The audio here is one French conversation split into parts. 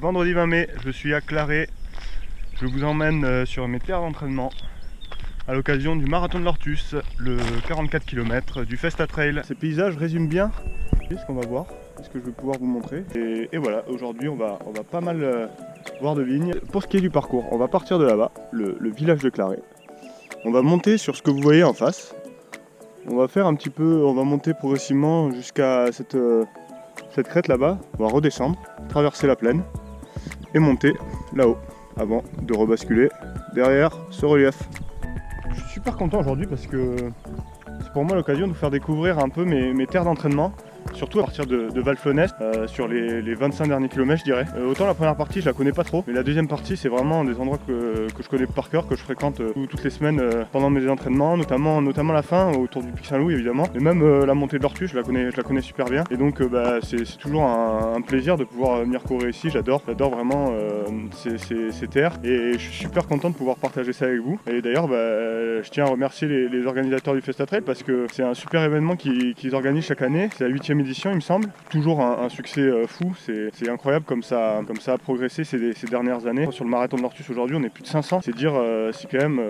vendredi 20 mai, je suis à Claré. Je vous emmène sur mes terres d'entraînement à l'occasion du marathon de l'Ortus, le 44 km du Festa Trail. Ces paysages résument bien ce qu'on va voir, ce que je vais pouvoir vous montrer. Et voilà, aujourd'hui on va pas mal voir de vignes. Pour ce qui est du parcours, on va partir de là-bas, le village de Claré. On va monter sur ce que vous voyez en face. On va faire un petit peu, on va monter progressivement jusqu'à cette crête là-bas. On va redescendre, traverser la plaine et monter là-haut avant de rebasculer derrière ce relief. Je suis super content aujourd'hui parce que c'est pour moi l'occasion de vous faire découvrir un peu mes terres d'entraînement. Surtout à partir de Valfenest, sur les 25 derniers kilomètres je dirais. Autant la première partie je la connais pas trop, mais la deuxième partie c'est vraiment des endroits que je connais par cœur, que je fréquente toutes les semaines pendant mes entraînements, notamment la fin autour du Pic Saint-Loup évidemment. Et même la montée de l'Ortus je la connais super bien. Et donc c'est toujours un plaisir de pouvoir venir courir ici, j'adore vraiment ces terres. Et je suis super content de pouvoir partager ça avec vous. Et d'ailleurs je tiens à remercier les organisateurs du Festa Trail parce que c'est un super événement qu'ils organisent chaque année. C'est la 8e édition il me semble, toujours un succès fou, c'est incroyable comme ça a progressé ces dernières années. Sur le marathon de l'Ortus aujourd'hui on est plus de 500, c'est dire si quand même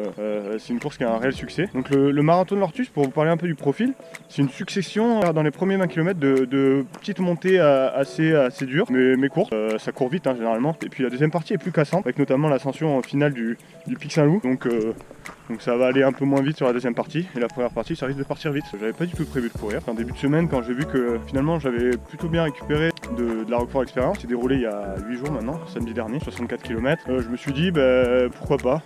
c'est une course qui a un réel succès. Donc le marathon de l'Ortus, pour vous parler un peu du profil, c'est une succession dans les premiers 20 km de petites montées assez dures mais courtes, ça court vite généralement. Et puis la deuxième partie est plus cassante avec notamment l'ascension finale du Pic Saint-Loup, donc ça va aller un peu moins vite sur la deuxième partie, et la première partie ça risque de partir vite. J'avais pas du tout prévu de courir. En début de semaine, quand j'ai vu que finalement j'avais plutôt bien récupéré de la Roquefort Experience, c'est déroulé il y a 8 jours maintenant, samedi dernier, 64 km, je me suis dit pourquoi pas.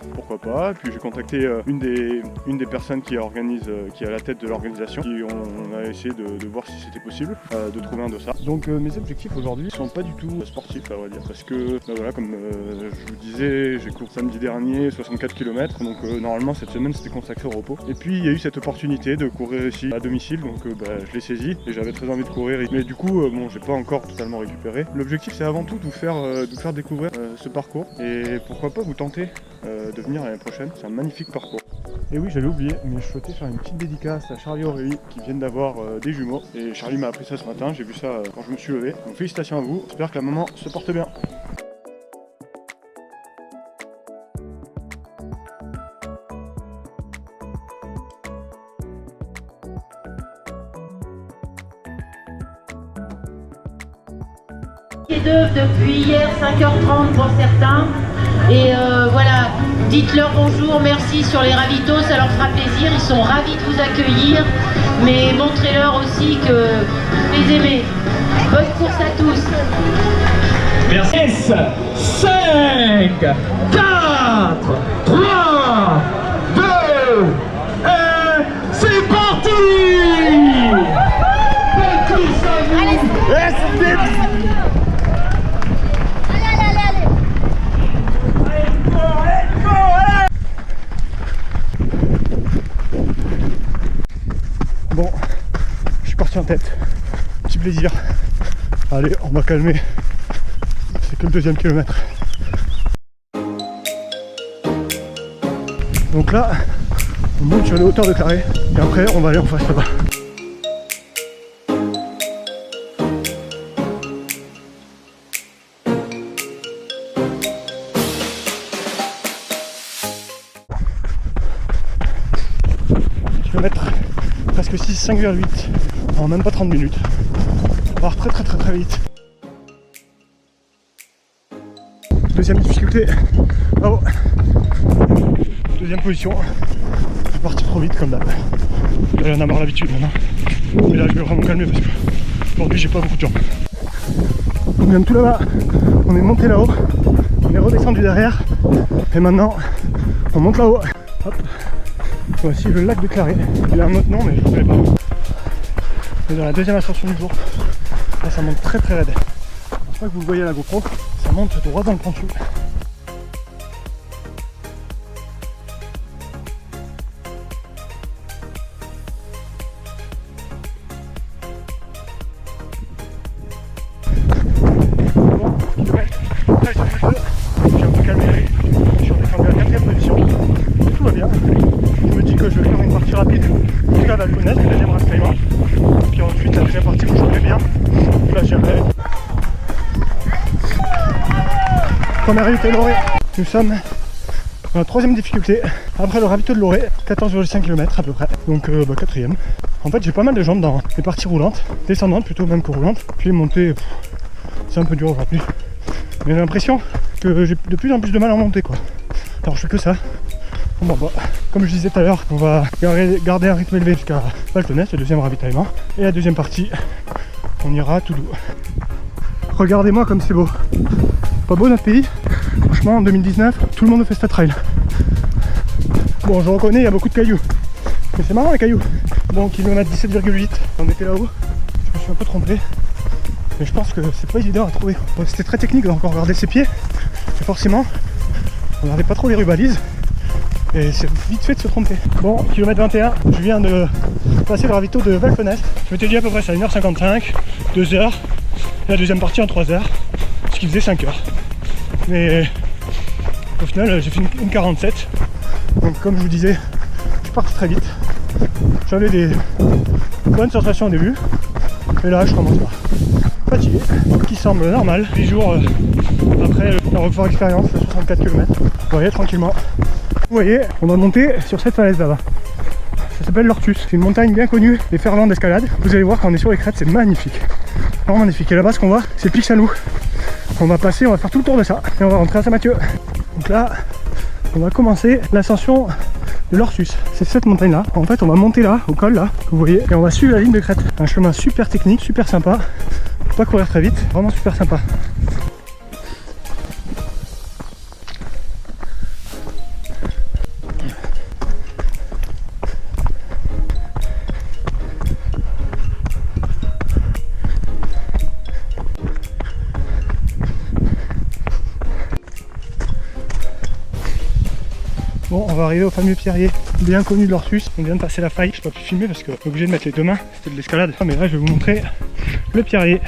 Et puis j'ai contacté une des personnes qui est à la tête de l'organisation, et on a essayé de voir si c'était possible de trouver un dossard. Donc mes objectifs aujourd'hui sont pas du tout sportifs à vrai dire, parce que voilà, comme je vous disais, j'ai couru samedi dernier 64 km, donc normalement cette semaine c'était consacré au repos. Et puis il y a eu cette opportunité de courir ici à domicile, donc je l'ai saisi et j'avais très envie de courir. Mais du coup, j'ai pas encore totalement récupéré. L'objectif c'est avant tout de vous faire découvrir ce parcours, et pourquoi pas vous tenter de venir l'année prochaine. C'est un magnifique parcours. Et oui, j'allais oublier, mais je souhaitais faire une petite dédicace à Charlie et Aurélie qui viennent d'avoir des jumeaux. Et Charlie m'a appris ça ce matin, j'ai vu ça quand je me suis levé. Donc félicitations à vous, j'espère que la maman se porte bien. D'œuvre depuis hier 5h30 pour certains, et voilà, dites-leur bonjour, merci sur les ravitaux, ça leur fera plaisir, ils sont ravis de vous accueillir, mais montrez-leur aussi que vous les aimez. Bonne course à tous. Merci. 5, 4, 3, 2, 1, c'est parti. Bonne course à vous. Bon, je suis parti en tête, petit plaisir. Allez, on va calmer, c'est que le deuxième kilomètre. Donc là, on monte sur les hauteurs de Claré, et après on va aller en face là-bas. Presque 6, 5,8 en même pas 30 minutes. Ça part très vite. Deuxième difficulté, bravo. Deuxième position, c'est parti trop vite comme d'hab. Là on a marre l'habitude maintenant. Mais là je vais vraiment calmer parce que aujourd'hui j'ai pas beaucoup de jambes. On vient de tout là-bas, on est monté là-haut, on est redescendu derrière, et maintenant on monte là-haut. Hop. Voici le lac de Claré. Il a un autre nom mais je ne connais pas. On est dans la deuxième ascension du jour. Là ça monte très raide. Je sais pas que vous le voyez à la GoPro, ça monte droit dans le pentu. Là il se fait feu. J'ai un peu calmé. Je suis redescendu à la 4e position. Tout va bien. Je me dis que je vais faire une partie rapide jusqu'à Valfenest, le deuxième ravitaillement. Puis ensuite la deuxième partie, il faut que je bien. Là j'irai Première ravito de Loré. Nous sommes dans la 3ème difficulté. Après le ravito de Loré, 14,5 km à peu près. Donc 4ème. En fait j'ai pas mal de jambes dans les parties roulantes, descendantes plutôt même que roulantes. Puis les montées, c'est un peu dur aujourd'hui. Mais j'ai l'impression que j'ai de plus en plus de mal à monter quoi. Alors je fais que ça. Bon, comme je disais tout à l'heure, on va garder un rythme élevé jusqu'à Valtonès, le 2ème ravitaillement. Et la 2ème partie, on ira tout doux. Regardez-moi comme c'est beau. Pas beau notre pays? Franchement en 2019, tout le monde fait Festa Trail. Bon je reconnais, il y a beaucoup de cailloux. Mais c'est marrant les cailloux. Bon, kilomètre 17,8, on était là-haut. Je me suis un peu trompé. Mais je pense que c'est pas évident à trouver. Bon, c'était très technique donc on regardait ses pieds. Et forcément, on regardait pas trop les rubalises. Et c'est vite fait de se tromper. Bon, kilomètre 21, je viens de passer le ravito de Valfonest. Je m'étais dit à peu près ça, 1h55, 2h. La 2ème partie en 3h, ce qui faisait 5h. Mais au final, j'ai fait une 47. Donc comme je vous disais, je pars très vite. J'avais des bonnes sensations au début. Et là, je commence par fatigué, qui semble normal. 10 jours après la revoir expérience, 64 km. Vous voyez, tranquillement. Vous voyez, on va monter sur cette falaise là-bas. Ça s'appelle l'Ortus. C'est une montagne bien connue des Ferlandes d'escalade. Vous allez voir quand on est sur les crêtes, c'est magnifique. Vraiment magnifique. Et là-bas, ce qu'on voit, c'est le Pic Saint-Loup. On va passer, on va faire tout le tour de ça. Et on va rentrer à Saint-Mathieu. Donc là, on va commencer l'ascension de l'Ortus. C'est cette montagne là. En fait, on va monter là, au col là, que vous voyez. Et on va suivre la ligne de crête. Un chemin super technique, super sympa. Faut pas courir très vite. Vraiment super sympa. Bon, on va arriver au fameux pierrier bien connu de l'Ortus. On vient de passer la faille, je n'ai pas pu filmer parce que je suis obligé de mettre les 2 mains, c'était de l'escalade. Mais là je vais vous montrer le pierrier.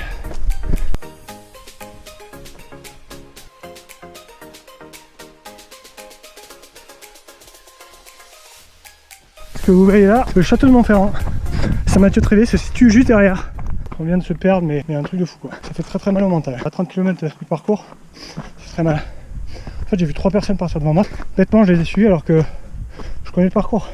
Ce que vous voyez là, c'est le château de Montferrand. Saint-Mathieu-Trévé se situe juste derrière. On vient de se perdre, mais un truc de fou quoi. Ça fait très mal au mental. À 30 km du parcours, c'est très mal. En fait j'ai vu 3 personnes partir devant moi. Bêtement je les ai suivis alors que je connais le parcours.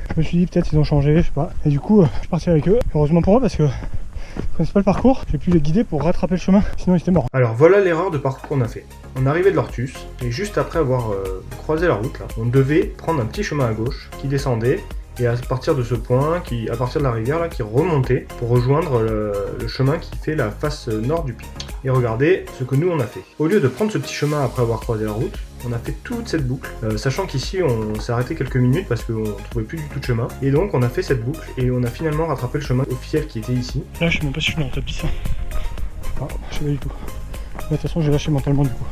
Je me suis dit peut-être ils ont changé, je sais pas. Et du coup je suis parti avec eux. Heureusement pour eux parce que je connaissais pas le parcours. J'ai pu les guider pour rattraper le chemin, sinon ils étaient morts. Alors voilà l'erreur de parcours qu'on a fait. On arrivait de l'Ortus et juste après avoir croisé la route là, on devait prendre un petit chemin à gauche qui descendait. Et à partir de ce point, à partir de la rivière là, qui remontait pour rejoindre le chemin qui fait la face nord du pic. Et regardez ce que nous on a fait. Au lieu de prendre ce petit chemin après avoir croisé la route, on a fait toute cette boucle, sachant qu'ici on s'est arrêté quelques minutes parce qu'on ne trouvait plus du tout de chemin. Et donc on a fait cette boucle et on a finalement rattrapé le chemin officiel qui était ici. Là je sais même pas si je suis dans la tapis. Ah, je sais pas du tout. Mais de toute façon j'ai lâché mentalement du coup.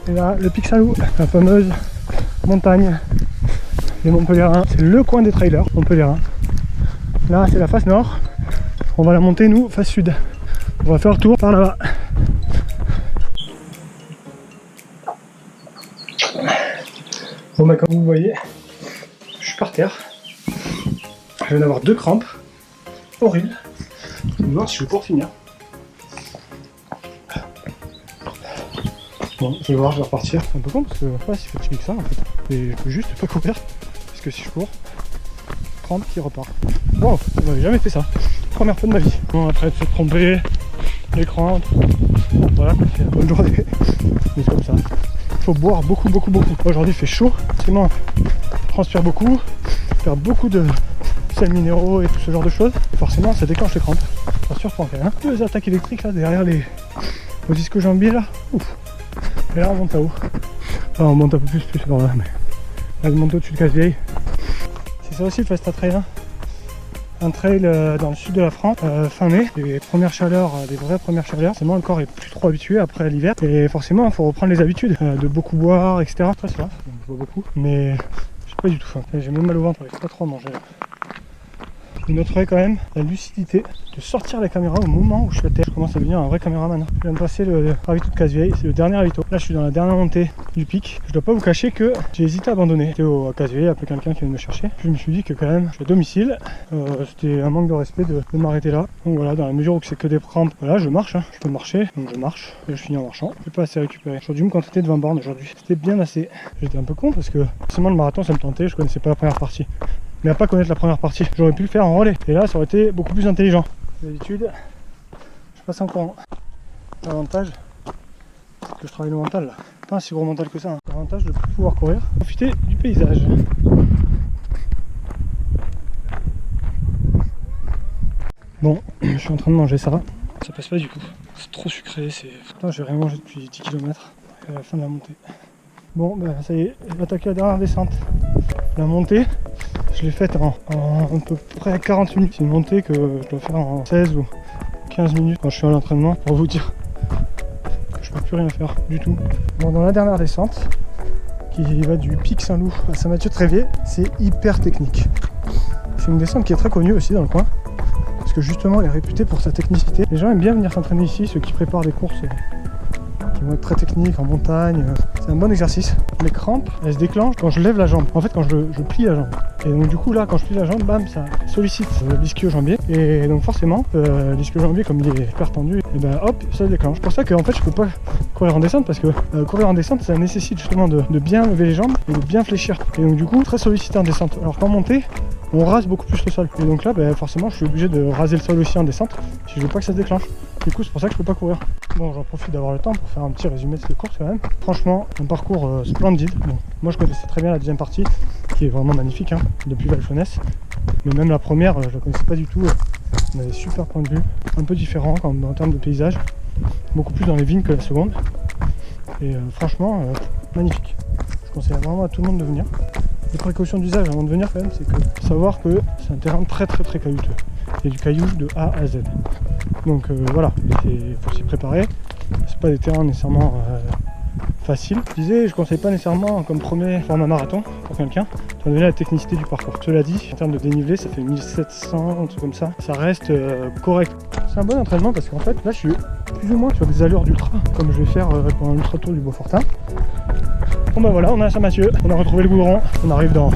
Et là le Pic Saint-Loup, la fameuse montagne des Montpelliérains, c'est le coin des trailers Montpelliérains. Là c'est la face nord, on va la monter nous face sud. On va faire le tour par là-bas. Bon bah comme vous voyez, je suis par terre. Je viens d'avoir 2 crampes. Horrible. Je vais voir si je vais pouvoir finir. Bon, je vais voir, je vais repartir. C'est un peu con parce que je suis pas si fatigué que ça en fait. Et je peux juste pas courir. Parce que si je cours, crampe qui repart. Wow, je n'avais jamais fait ça. Première fois de ma vie. Bon, après de se tromper, les crampes. Voilà, c'est une bonne journée. Mais c'est comme ça. Il faut boire beaucoup. Aujourd'hui il fait chaud. Sinon, je transpire beaucoup. Faire beaucoup de sels minéraux et tout ce genre de choses. Et forcément, ça déclenche les crampes. Ça surprend quand même. 2 attaques électriques là derrière les disques jambiers là. Ouf. Et là on monte là-haut. Enfin, on monte un peu plus par là, mais là je monte au-dessus de Casse-Vieille. C'est ça aussi le Festa Trail. Un trail dans le sud de la France, fin mai, des premières chaleurs, des vraies premières chaleurs. Forcément le corps est plus trop habitué après l'hiver. Et forcément il faut reprendre les habitudes de beaucoup boire, etc. Très soif, donc je bois beaucoup. Mais j'ai pas du tout faim. J'ai même mal au ventre, il faut pas trop manger. Vous noterez quand même la lucidité de sortir la caméra au moment où je suis à terre. Je commence à devenir un vrai caméraman. Je viens de passer le ravito de Casse-Vieille, c'est le dernier ravito. Là je suis dans la dernière montée du pic. Je dois pas vous cacher que j'ai hésité à abandonner. J'étais au Casse-Vieille, appelé quelqu'un qui vient me chercher. Je me suis dit que quand même je suis à domicile. C'était un manque de respect de m'arrêter là. Donc voilà, dans la mesure où c'est que des rampes, voilà, je marche, hein. Je peux marcher, donc je marche et je finis en marchant. Je vais pas assez récupérer. J'aurais dû me contenter de 20 bornes aujourd'hui. C'était bien assez. J'étais un peu con parce que forcément le marathon ça me tentait, je connaissais pas la première partie. Mais à pas connaître la première partie, j'aurais pu le faire en relais. Et là ça aurait été beaucoup plus intelligent. D'habitude, je passe en courant. L'avantage, c'est que je travaille le mental là. Pas un si gros mental que ça. Hein. L'avantage de pouvoir courir, profiter du paysage. Bon, je suis en train de manger ça. Ça passe pas du coup. C'est trop sucré. Putain, j'ai rien mangé depuis 10 km à la fin de la montée. Bon, ben ça y est, je vais attaquer la dernière descente. La montée, je l'ai faite en à peu près 40 minutes. C'est une montée que je dois faire en 16 ou 15 minutes quand je suis à l'entraînement pour vous dire que je peux plus rien faire du tout. Bon, dans la dernière descente, qui va du pic Saint-Loup à Saint-Mathieu-de-Tréviers, c'est hyper technique. C'est une descente qui est très connue aussi dans le coin. Parce que justement elle est réputée pour sa technicité. Les gens aiment bien venir s'entraîner ici, ceux qui préparent des courses qui vont être très techniques en montagne. C'est un bon exercice. Les crampes, elles se déclenchent quand je lève la jambe. En fait quand je plie la jambe. Et donc du coup là quand je plie la jambe, bam, ça sollicite l'ischio-jambier. Et donc forcément l'ischio-jambier comme il est hyper tendu, et ben hop, ça se déclenche. C'est pour ça qu'en fait je peux pas courir en descente parce que courir en descente ça nécessite justement de bien lever les jambes et de bien fléchir. Et donc du coup très sollicité en descente. Alors qu'en montée, on rase beaucoup plus le sol. Et donc là, forcément, je suis obligé de raser le sol aussi en descente si je veux pas que ça se déclenche. Du coup, c'est pour ça que je peux pas courir. Bon, j'en profite d'avoir le temps pour faire un petit résumé de cette course quand même. Franchement, un parcours splendide. Bon, moi, je connaissais très bien la deuxième partie, qui est vraiment magnifique, hein, depuis Valfonès. Mais même la première, je la connaissais pas du tout. On avait super point de vue, un peu différent en termes de paysage. Beaucoup plus dans les vignes que la seconde. Et franchement, magnifique. Je conseille vraiment à tout le monde de venir. Les précautions d'usage avant de venir quand même, c'est que savoir que c'est un terrain très caillouteux. Il y a du caillou de A à Z. Donc voilà, il faut s'y préparer. C'est pas des terrains nécessairement faciles. Je disais, je conseille pas nécessairement comme premier format marathon pour quelqu'un, étant donné la technicité du parcours. Cela dit, en termes de dénivelé, ça fait 1700, un truc comme ça. Ça reste correct. C'est un bon entraînement parce qu'en fait, là je suis plus ou moins sur des allures d'ultra, comme je vais faire pendant l'ultra tour du Beaufortin. Bon bah voilà, on est à Saint-Mathieu, on a retrouvé le goudron, on arrive dans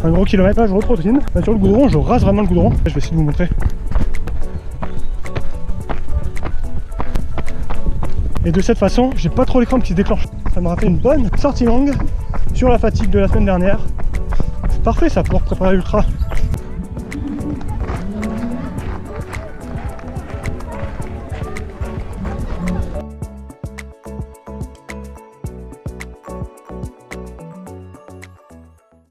un gros kilomètre. Là je retrotine, là, sur le goudron, je rase vraiment le goudron. Là, je vais essayer de vous montrer. Et de cette façon, j'ai pas trop les crampes qui se déclenchent. Ça m'a fait une bonne sortie longue sur la fatigue de la semaine dernière. C'est parfait ça pour préparer l'ultra.